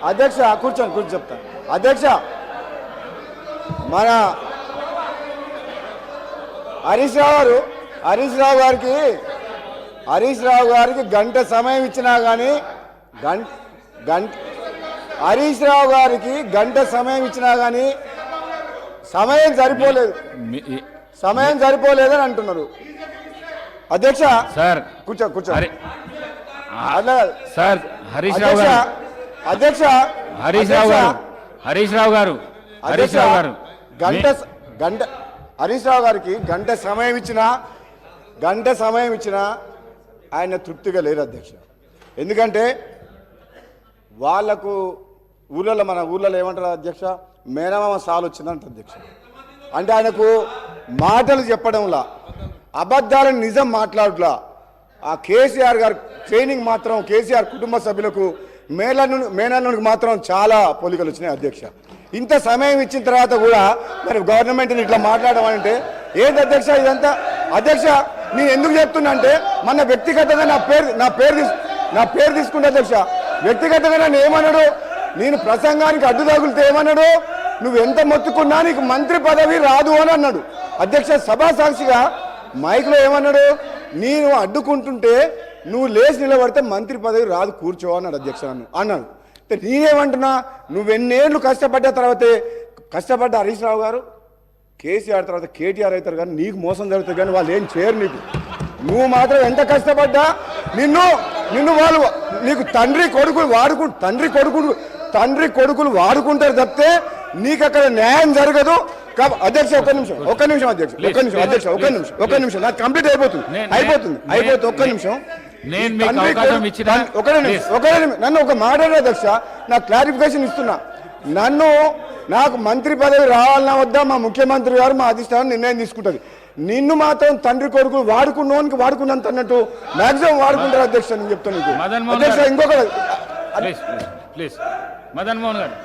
అధ్యక్ష కూర్చొని చెప్తాను అధ్యక్ష. మన హరీష్ రావు గారికి గంట సమయం ఇచ్చినా కానీ హరీష్ రావు గారికి గంట సమయం ఇచ్చినా కానీ సమయం సరిపోలేదని అంటున్నారు అధ్యక్ష. సార్ కూర్చో సార్ హరీష్ రావు గారు అధ్యక్ష హరీష్ రావు గారు హరీష్ రావు గారికి గంట సమయం ఇచ్చినా ఆయన తృప్తిగా లేరు అధ్యక్ష. ఎందుకంటే వాళ్ళకు మన ఊళ్ళలో ఏమంటారు అధ్యక్ష, మేనమామ సాలు వచ్చిందంట అధ్యక్ష. అంటే ఆయనకు మాటలు చెప్పడంలా, అబద్ధాలను నిజం మాట్లాడలా. ఆ కేసీఆర్ గారు ట్రైనింగ్ మాత్రం కేసీఆర్ కుటుంబ సభ్యులకు మేనల్లునికి మాత్రం చాలా పోలికలు వచ్చినాయి అధ్యక్ష. ఇంత సమయం ఇచ్చిన తర్వాత కూడా మరి గవర్నమెంట్ని ఇట్లా మాట్లాడడం అంటే ఏంటి అధ్యక్ష ఇదంతా? అధ్యక్ష నేను ఎందుకు చెప్తున్నా అంటే మన వ్యక్తిగతంగా నా పేరు తీసుకుంటా అధ్యక్ష. వ్యక్తిగతంగా నన్ను ఏమన్నాడు, నేను ప్రసంగానికి అడ్డు తగులితే ఏమన్నాడు, నువ్వు ఎంత మొత్తుకున్నా నీకు మంత్రి పదవి రాదు అని అన్నాడు అధ్యక్ష. సభా సాక్షిగా మైక్లో ఏమన్నాడు, నేను అడ్డుకుంటుంటే నువ్వు లేచి నిలబడితే మంత్రి పదవి రాదు కూర్చో అన్నాడు అధ్యక్ష. అన్నాడు. నేనేమంటున్నా, నువ్వెన్నేళ్ళు కష్టపడ్డ హరీష్ రావు గారు కేసీఆర్ తర్వాత కేటీఆర్ అవుతారు కానీ నీకు మోసం జరుగుతుంది కానీ వాళ్ళు ఏం చేయరు నీకు. నువ్వు మాత్రం ఎంత కష్టపడ్డా నిన్ను వాళ్ళు నీకు తండ్రి కొడుకులు వాడుకుంటారు తప్పితే నీకు అక్కడ న్యాయం జరగదు. అధ్యక్ష ఒక్క నిమిషం అధ్యక్ష నాకు కంప్లీట్ అయిపోతుంది. ఒక్క నిమిషం నన్ను ఒక మాట అధ్యక్ష, నాకు క్లారిఫికేషన్ ఇస్తున్నా. నాకు మంత్రి పదవి రావాలన్నా వద్దా మా ముఖ్యమంత్రి గారు మా అధిష్టానం నిర్ణయం తీసుకుంటుంది. నిన్ను మాత్రం తండ్రి కొడుకులు వాడుకున్నంత అన్నట్టు మాక్సిమం వాడుకుంటారు అధ్యక్ష. నేను చెప్తాను నీకు అధ్యక్ష. ఇంకొక మదన్ మోహన్ గారు